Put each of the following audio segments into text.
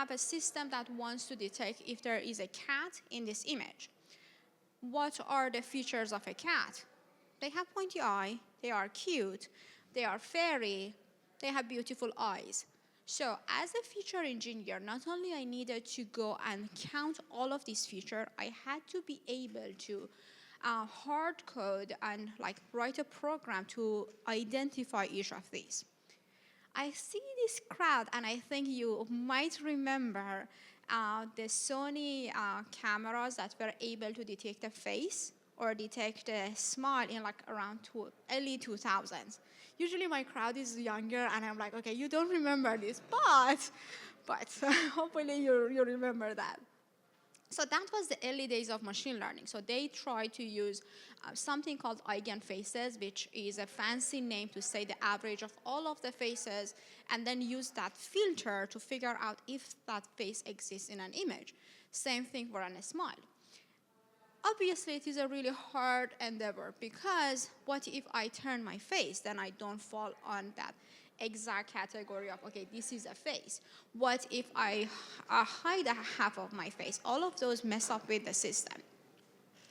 have a system that wants to detect if there is a cat in this image. What are the features of a cat? They have pointy eye, they are cute, they are furry, they have beautiful eyes. So as a feature engineer, not only I needed to go and count all of these features, I had to be able to hard code and write a program to identify each of these. I see this crowd, and I think you might remember the Sony cameras that were able to detect a face or detect a smile in around early 2000s. Usually my crowd is younger, and I'm like, okay, you don't remember this, but hopefully you remember that. So that was the early days of machine learning. So they tried to use something called eigenfaces, which is a fancy name to say the average of all of the faces, and then use that filter to figure out if that face exists in an image. Same thing for a smile. Obviously, it is a really hard endeavor, because what if I turn my face? Then I don't fall on that exact category of, okay, this is a face. What if I hide half of my face? All of those mess up with the system.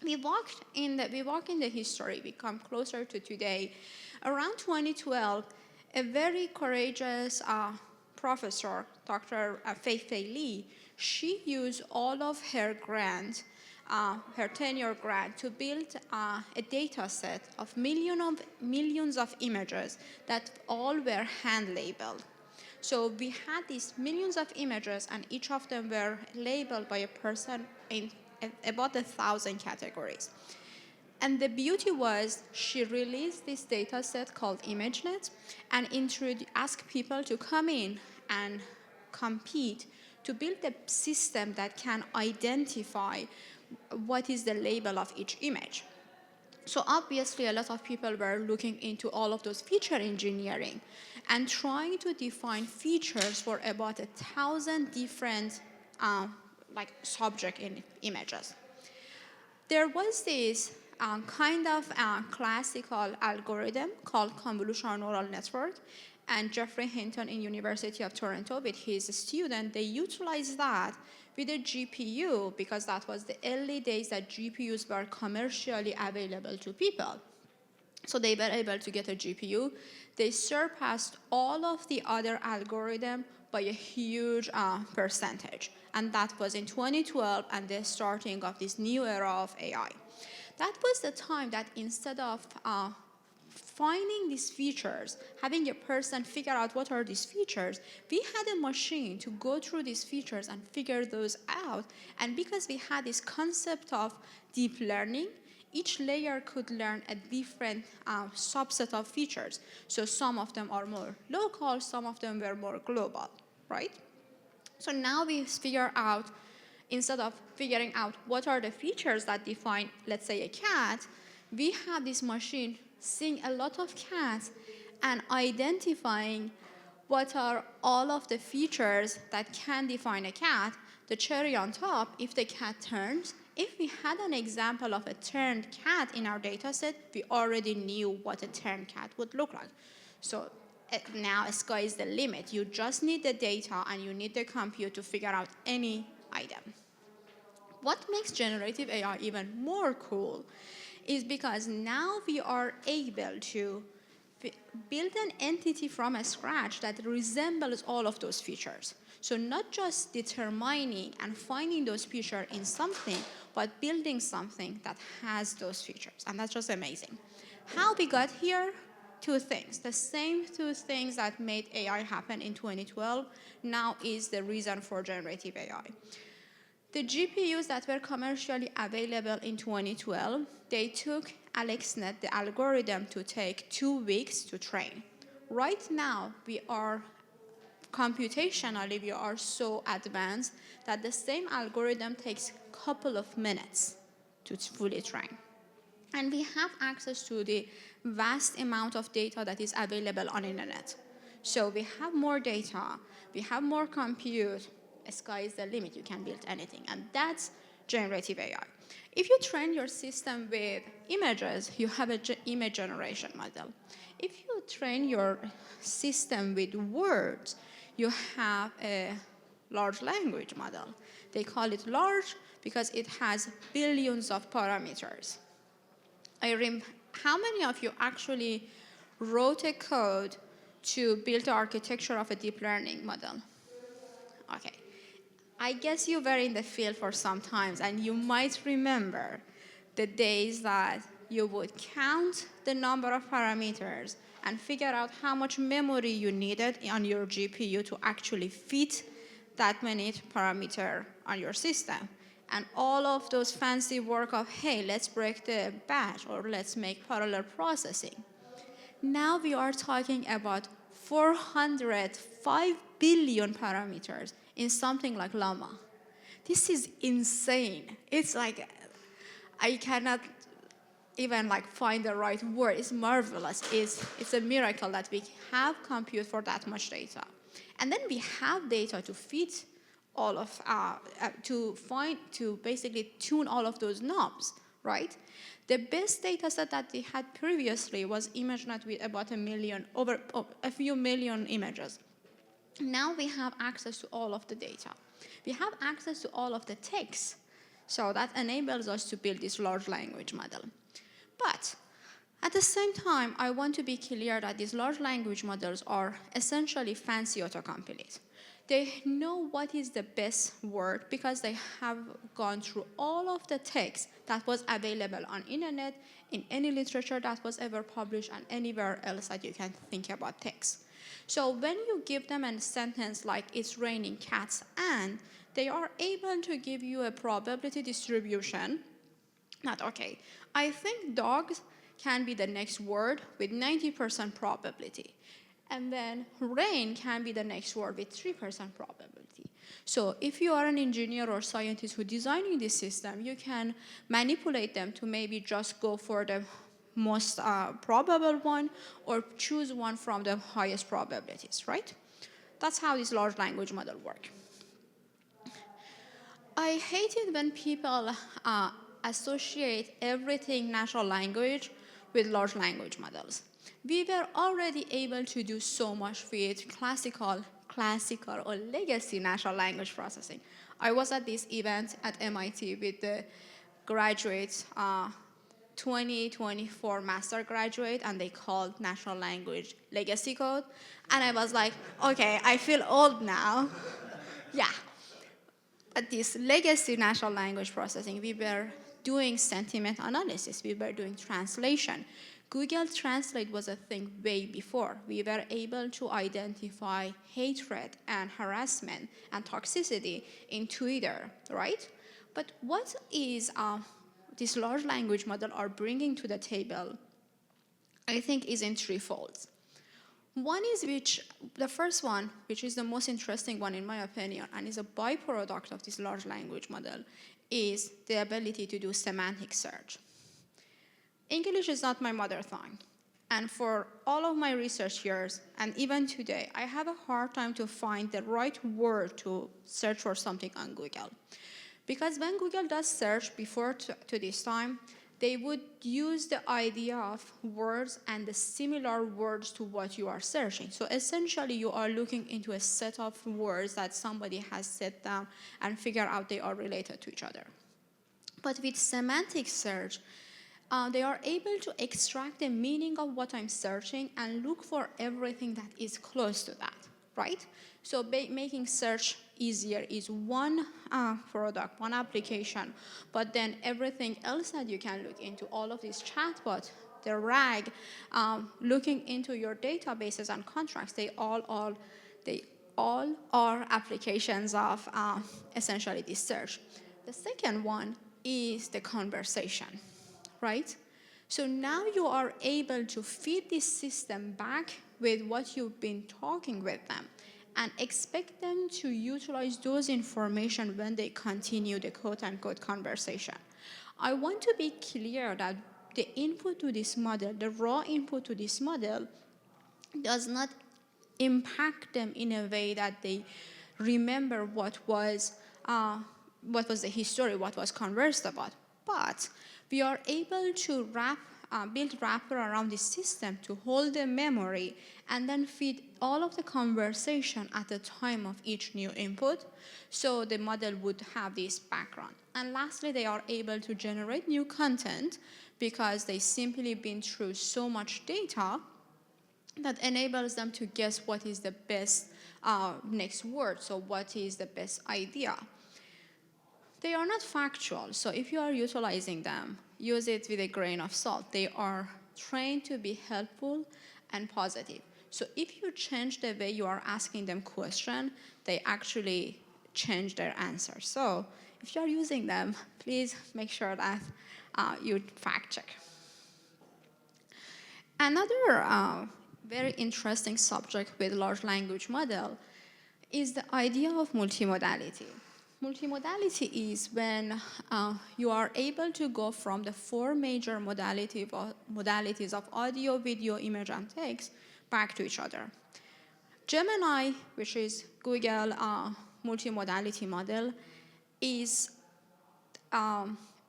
We walk in the history, we come closer to today. Around 2012, a very courageous professor, Dr. Fei Li, she used all of her grant, her tenure grant, to build a data set of millions of images that all were hand labeled. So we had these millions of images, and each of them were labeled by a person in about 1,000 categories. And the beauty was, she released this data set called ImageNet and asked people to come in and compete to build a system that can identify what is the label of each image. So obviously, a lot of people were looking into all of those feature engineering and trying to define features for about 1,000 different subject in images. There was this kind of classical algorithm called convolutional neural network, and Jeffrey Hinton in University of Toronto with his student, they utilized that with a GPU, because that was the early days that GPUs were commercially available to people. So they were able to get a GPU. They surpassed all of the other algorithms by a huge percentage. And that was in 2012 and the starting of this new era of AI. That was the time that instead of finding these features, having a person figure out what are these features, we had a machine to go through these features and figure those out. And because we had this concept of deep learning, each layer could learn a different subset of features. So some of them are more local, some of them were more global, right? So now we figure out, instead of figuring out what are the features that define, let's say, a cat, we have this machine seeing a lot of cats and identifying what are all of the features that can define a cat. The cherry on top, if the cat turns, if we had an example of a turned cat in our data set, we already knew what a turned cat would look like. So now sky is the limit. You just need the data and you need the compute to figure out any item. What makes generative AI even more cool is because now we are able to build an entity from scratch that resembles all of those features. So not just determining and finding those features in something, but building something that has those features. And that's just amazing. How we got here? Two things. The same two things that made AI happen in 2012 now is the reason for generative AI. The GPUs that were commercially available in 2012, they took AlexNet, the algorithm, to take 2 weeks to train. Right now, computationally, we are so advanced that the same algorithm takes a couple of minutes to fully train. And we have access to the vast amount of data that is available on the internet. So we have more data, we have more compute, sky is the limit, you can build anything, and that's generative AI. If you train your system with images, you have an image generation model. If you train your system with words, you have a large language model. They call it large because it has billions of parameters. How many of you actually wrote a code to build the architecture of a deep learning model? Okay. I guess you were in the field for some time, and you might remember the days that you would count the number of parameters and figure out how much memory you needed on your GPU to actually fit that many parameters on your system. And all of those fancy work of, hey, let's break the batch, or let's make parallel processing. Now we are talking about 405 billion parameters in something like Llama. This is insane. It's like, I cannot even find the right word. It's marvelous. It's a miracle that we have compute for that much data. And then we have data to fit all of, to basically tune all of those knobs, right? The best data set that we had previously was ImageNet with about a few million images. Now we have access to all of the data. We have access to all of the text. So that enables us to build this large language model. But at the same time, I want to be clear that these large language models are essentially fancy autocomplete. They know what is the best word because they have gone through all of the text that was available on internet, in any literature that was ever published, and anywhere else that you can think about text. So when you give them a sentence like, it's raining cats, and they are able to give you a probability distribution that, okay, I think dogs can be the next word with 90% probability. And then rain can be the next word with 3% probability. So if you are an engineer or scientist who's designing this system, you can manipulate them to maybe just go for the most probable one, or choose one from the highest probabilities, right? That's how this large language model works. I hate it when people associate everything natural language with large language models. We were already able to do so much with classical or legacy natural language processing. I was at this event at MIT with the graduates, 2024 master graduate, and they called natural language legacy code. And I was like, okay, I feel old now. Yeah. But this legacy natural language processing, we were doing sentiment analysis. We were doing translation. Google Translate was a thing way before. We were able to identify hatred and harassment and toxicity in Twitter, right? But what is this large language model are bringing to the table, I think, is in threefold. One is the first one, which is the most interesting one in my opinion, and is a byproduct of this large language model, is the ability to do semantic search. English is not my mother tongue. And for all of my research years, and even today, I have a hard time to find the right word to search for something on Google. Because when Google does search before to this time, they would use the idea of words and the similar words to what you are searching. So essentially, you are looking into a set of words that somebody has set down and figure out they are related to each other. But with semantic search, they are able to extract the meaning of what I'm searching and look for everything that is close to that, right? So making search easier is one product, one application, but then everything else that you can look into, all of these chatbots, the RAG, looking into your databases and contracts, they all are applications of essentially this search. The second one is the conversation, right? So now you are able to feed this system back with what you've been talking with them and expect them to utilize those information when they continue the quote-unquote conversation. I want to be clear that the input to this model, the raw input to this model, does not impact them in a way that they remember what was the history, what was conversed about. But we are able to wrap build wrapper around the system to hold the memory and then feed all of the conversation at the time of each new input. So the model would have this background. And lastly, they are able to generate new content because they simply been through so much data that enables them to guess what is the best next word, so what is the best idea. They are not factual, so if you are utilizing them, use it with a grain of salt. They are trained to be helpful and positive. So if you change the way you are asking them questions, they actually change their answer. So if you are using them, please make sure that you fact check. Another very interesting subject with large language model is the idea of multimodality. Multimodality is when you are able to go from the four major modalities of audio, video, image, and text back to each other. Gemini, which is Google multimodality model, is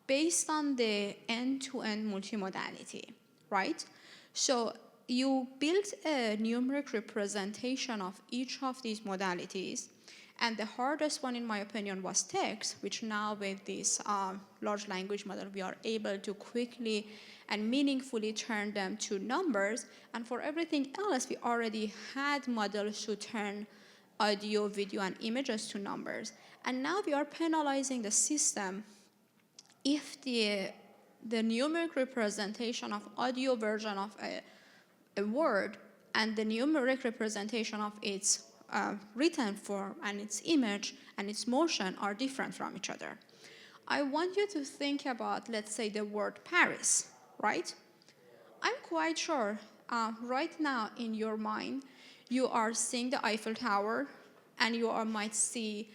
based on the end-to-end multimodality, right? So you build a numeric representation of each of these modalities, and the hardest one, in my opinion, was text, which now with this large language model, we are able to quickly and meaningfully turn them to numbers. And for everything else, we already had models to turn audio, video, and images to numbers. And now we are penalizing the system if the numeric representation of audio version of a word and the numeric representation of its written form and its image and its motion are different from each other. I want you to think about, let's say, the word Paris, right? I'm quite sure right now in your mind, you are seeing the Eiffel Tower and you might see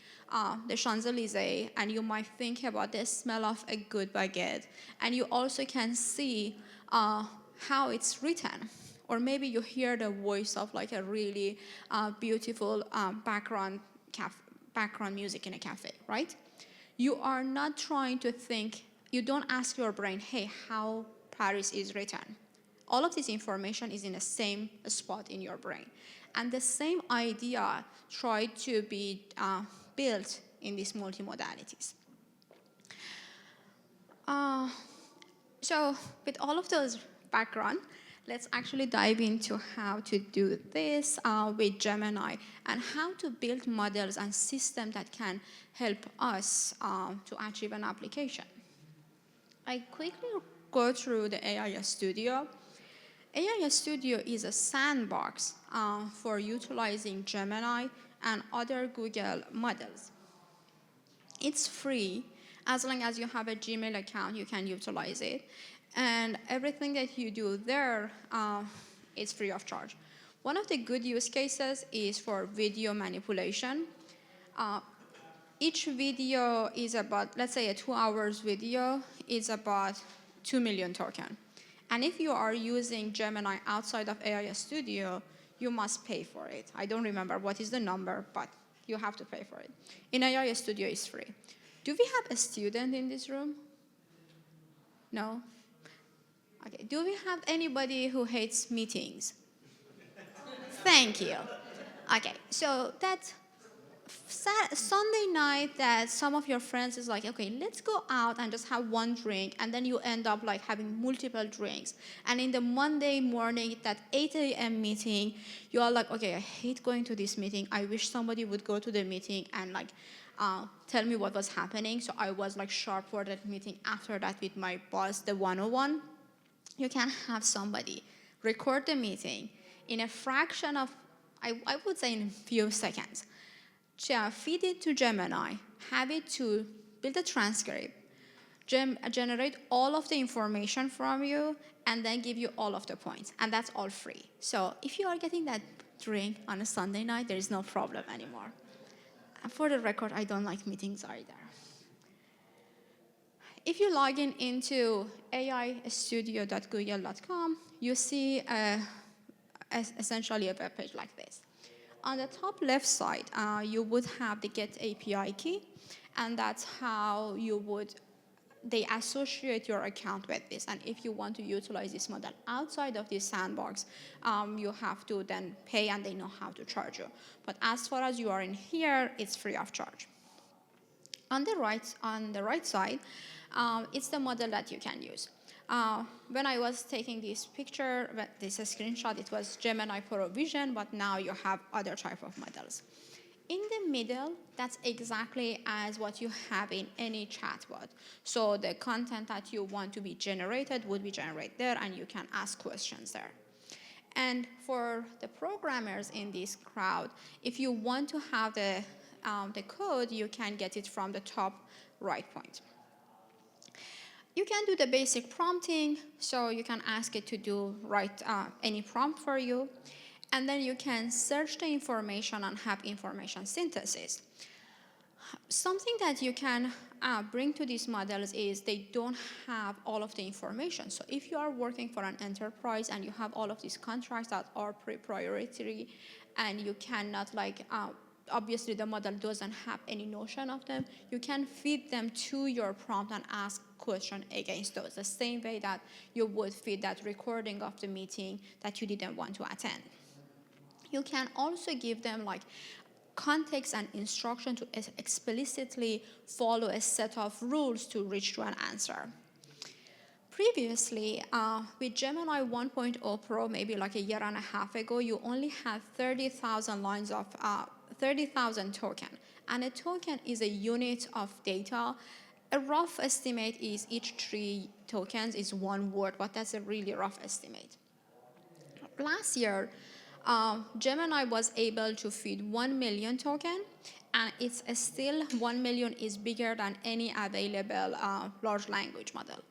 the Champs-Élysées, and you might think about the smell of a good baguette, and you also can see how it's written. Or maybe you hear the voice of like a really beautiful background music in a cafe, right? You are not trying to think, you don't ask your brain, hey, how Paris is written. All of this information is in the same spot in your brain. And the same idea tried to be built in these multimodalities. So with all of those background, let's actually dive into how to do this with Gemini and how to build models and systems that can help us to achieve an application. I quickly go through the AI Studio. AI Studio is a sandbox for utilizing Gemini and other Google models. It's free. As long as you have a Gmail account, you can utilize it. And everything that you do there is free of charge. One of the good use cases is for video manipulation. Each video is about, let's say a 2 hours video is about 2 million tokens. And if you are using Gemini outside of AI Studio, you must pay for it. I don't remember what is the number, but you have to pay for it. In AI Studio, it's free. Do we have a student in this room? No? Okay, do we have anybody who hates meetings? Thank you. Okay, so that Sunday night that some of your friends is like, okay, let's go out and just have one drink, and then you end up like having multiple drinks. And in the Monday morning, that 8 a.m. meeting, you are like, okay, I hate going to this meeting. I wish somebody would go to the meeting and like tell me what was happening. So I was like sharp for that meeting after that with my boss, the 101. You can have somebody record the meeting in a fraction of, I would say in a few seconds. Feed it to Gemini, have it to build a transcript, generate all of the information from you, and then give you all of the points. And that's all free. So if you are getting that drink on a Sunday night, there is no problem anymore. And for the record, I don't like meetings either. If you log in into aistudio.google.com, you see essentially a web page like this. On the top left side, you would have the Get API key, and that's how you would they associate your account with this. And if you want to utilize this model outside of this sandbox, you have to then pay, and they know how to charge you. But as far as you are in here, it's free of charge. On the right side, it's the model that you can use. When I was taking this picture, this screenshot, it was Gemini Pro Vision, but now you have other type of models. In the middle, that's exactly as what you have in any chatbot. So the content that you want to be generated would be generated there, and you can ask questions there. And for the programmers in this crowd, if you want to have the code, you can get it from the top right point. You can do the basic prompting, so you can ask it to write any prompt for you. And then you can search the information and have information synthesis. Something that you can bring to these models is they don't have all of the information. So if you are working for an enterprise and you have all of these contracts that are proprietary, and you cannot obviously the model doesn't have any notion of them, you can feed them to your prompt and ask question against those, the same way that you would feed that recording of the meeting that you didn't want to attend. You can also give them context and instruction to explicitly follow a set of rules to reach to an answer. Previously, with Gemini 1.0 Pro, maybe a year and a half ago, you only had 30,000 lines of 30,000 token. And a token is a unit of data. A rough estimate is each 3 tokens is 1 word, but that's a really rough estimate. Last year, Gemini was able to feed 1 million token, and it's still 1 million is bigger than any available large language model.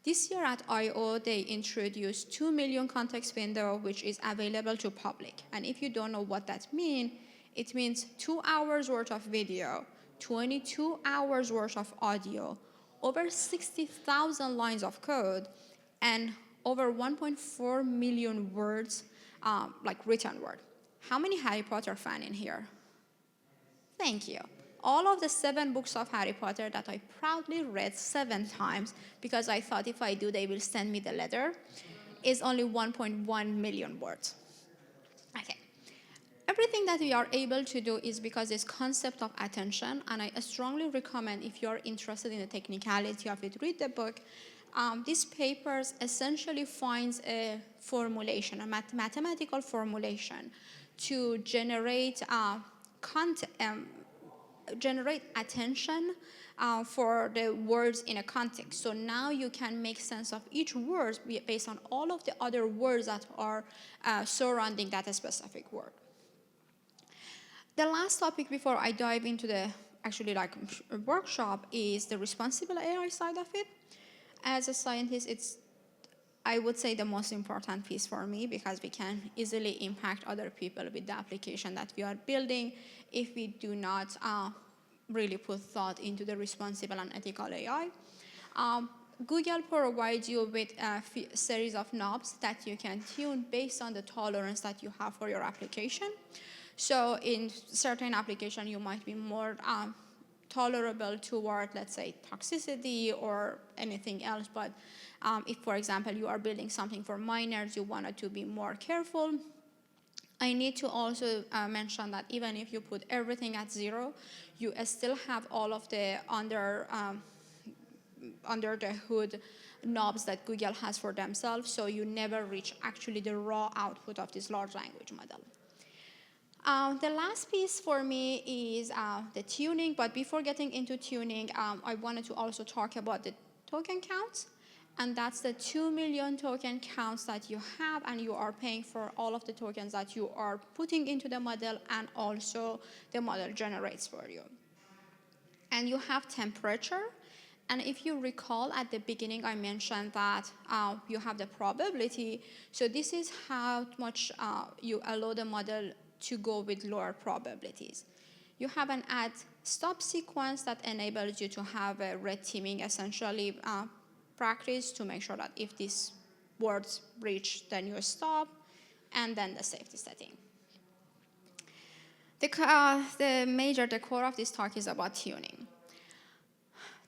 This year at I/O, they introduced 2 million context window, which is available to public. And if you don't know what that means, it means 2 hours worth of video, 22 hours worth of audio, over 60,000 lines of code, and over 1.4 million words, written word. How many Harry Potter fan in here? Thank you. All of the 7 books of Harry Potter that I proudly read 7 times because I thought if I do, they will send me the letter, is only 1.1 million words. Okay. Everything that we are able to do is because this concept of attention, and I strongly recommend if you're interested in the technicality of it, read the book. This paper essentially finds a formulation, a mathematical formulation to generate generate attention for the words in a context. So now you can make sense of each word based on all of the other words that are surrounding that specific word. The last topic before I dive into the workshop is the responsible AI side of it. As a scientist, it's, I would say, the most important piece for me because we can easily impact other people with the application that we are building if we do not really put thought into the responsible and ethical AI. Google provides you with a series of knobs that you can tune based on the tolerance that you have for your application. So in certain application, you might be more tolerable toward, let's say, toxicity or anything else. But if, for example, you are building something for miners, you want it to be more careful. I need to also mention that even if you put everything at 0, you still have all of the under the hood knobs that Google has for themselves, so you never reach actually the raw output of this large language model. The last piece for me is the tuning, but before getting into tuning, I wanted to also talk about the token counts, and that's the 2 million token counts that you have, and you are paying for all of the tokens that you are putting into the model, and also the model generates for you. And you have temperature, and if you recall at the beginning, I mentioned that you have the probability, so this is how much you allow the model to go with lower probabilities. You have an add stop sequence that enables you to have a red teaming essentially practice to make sure that if these words breach, then you stop, and then the safety setting. The core of this talk is about tuning.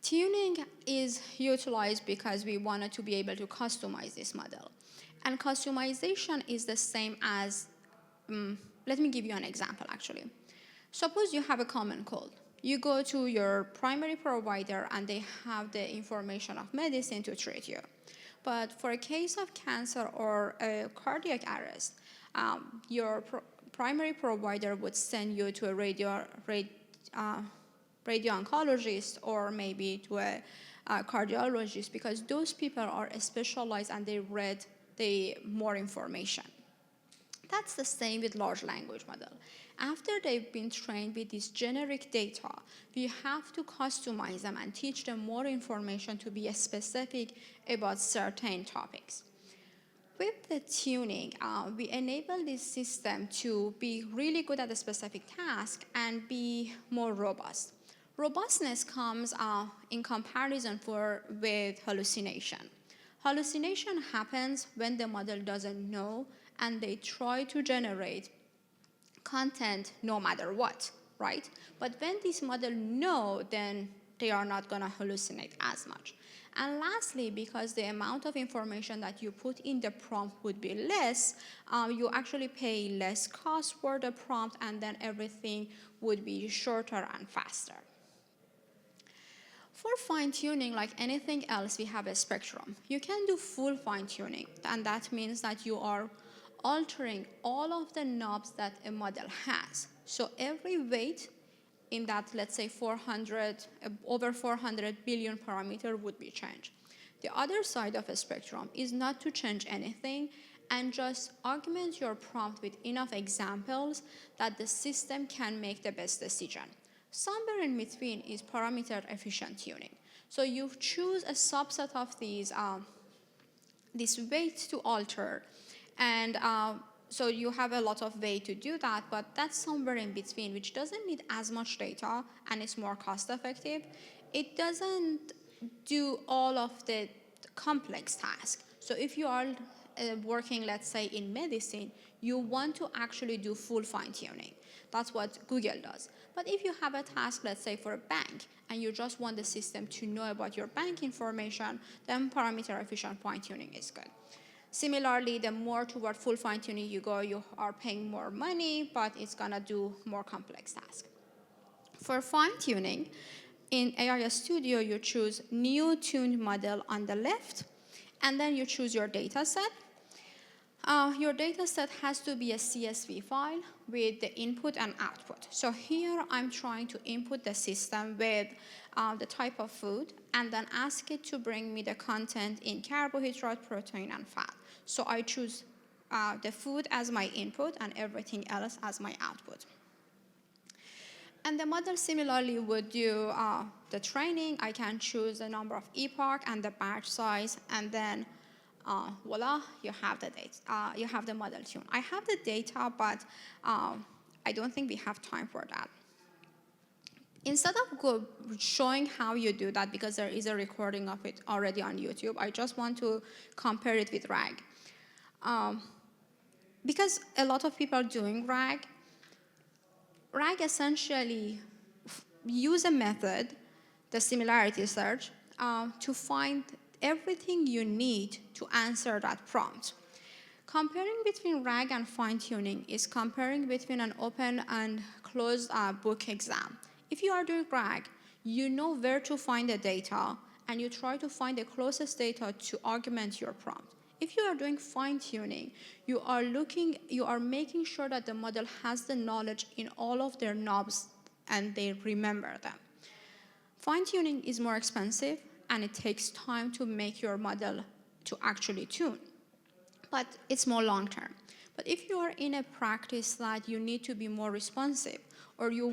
Tuning is utilized because we wanted to be able to customize this model. And customization is the same as, let me give you an example actually. Suppose you have a common cold. You go to your primary provider and they have the information of medicine to treat you. But for a case of cancer or a cardiac arrest, your primary provider would send you to a radio-oncologist or maybe to a cardiologist, because those people are specialized and they read the more information. That's the same with large language model. After they've been trained with this generic data, we have to customize them and teach them more information to be specific about certain topics. With the tuning, we enable this system to be really good at a specific task and be more robust. Robustness comes in comparison with hallucination. Hallucination happens when the model doesn't know and they try to generate content no matter what, right? But when this model know, then they are not going to hallucinate as much. And lastly, because the amount of information that you put in the prompt would be less, you actually pay less cost for the prompt, and then everything would be shorter and faster. For fine-tuning, like anything else, we have a spectrum. You can do full fine-tuning, and that means that you are altering all of the knobs that a model has. So every weight in that, let's say, over 400 billion parameter would be changed. The other side of a spectrum is not to change anything and just augment your prompt with enough examples that the system can make the best decision. Somewhere in between is parameter efficient tuning. So you choose a subset of these weights to alter, and so you have a lot of way to do that, but that's somewhere in between, which doesn't need as much data and it's more cost effective. It doesn't do all of the complex tasks. So if you are working, let's say, in medicine, you want to actually do full fine-tuning. That's what Google does. But if you have a task, let's say, for a bank, and you just want the system to know about your bank information, then parameter efficient fine-tuning is good. Similarly, the more toward full fine-tuning you go, you are paying more money, but it's going to do more complex tasks. For fine-tuning, in AI Studio, you choose New Tuned Model on the left, and then you choose your data set. Your data set has to be a CSV file with the input and output. So here I'm trying to input the system with the type of food, and then ask it to bring me the content in carbohydrate, protein, and fat. So I choose the food as my input and everything else as my output. And the model similarly would do the training. I can choose the number of epoch and the batch size, and then voila, you have the data. You have the model tune. I have the data, but I don't think we have time for that. Instead of showing how you do that, because there is a recording of it already on YouTube, I just want to compare it with RAG. Because a lot of people are doing RAG essentially use a method, the similarity search, to find everything you need to answer that prompt. Comparing between RAG and fine-tuning is comparing between an open and closed book exam. If you are doing RAG, you know where to find the data, and you try to find the closest data to augment your prompt. If you are doing fine-tuning, you are making sure that the model has the knowledge in all of their knobs and they remember them. Fine-tuning is more expensive, and it takes time to make your model to actually tune, but it's more long-term. But if you are in a practice that you need to be more responsive, or you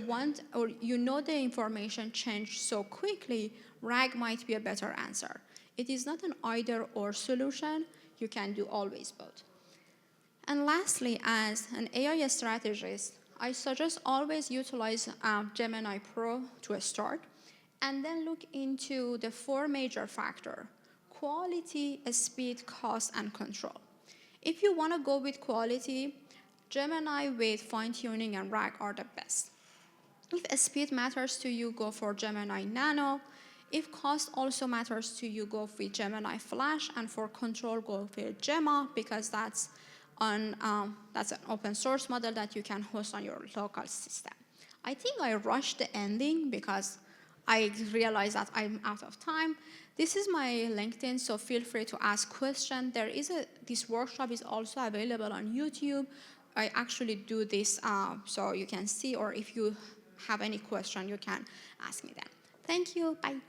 know the information changed so quickly, RAG might be a better answer. It is not an either-or solution. You can do always both. And lastly, as an AI strategist, I suggest always utilize Gemini Pro to start, and then look into the 4 major factors: quality, speed, cost, and control. If you want to go with quality, Gemini with fine-tuning and RAG are the best. If speed matters to you, go for Gemini Nano. If cost also matters to you, go with Gemini Flash, and for control, go with Gemma, because that's an open source model that you can host on your local system. I think I rushed the ending because I realized that I'm out of time. This is my LinkedIn, so feel free to ask questions. This workshop is also available on YouTube. I actually do this so you can see, or if you have any question, you can ask me then. Thank you. Bye.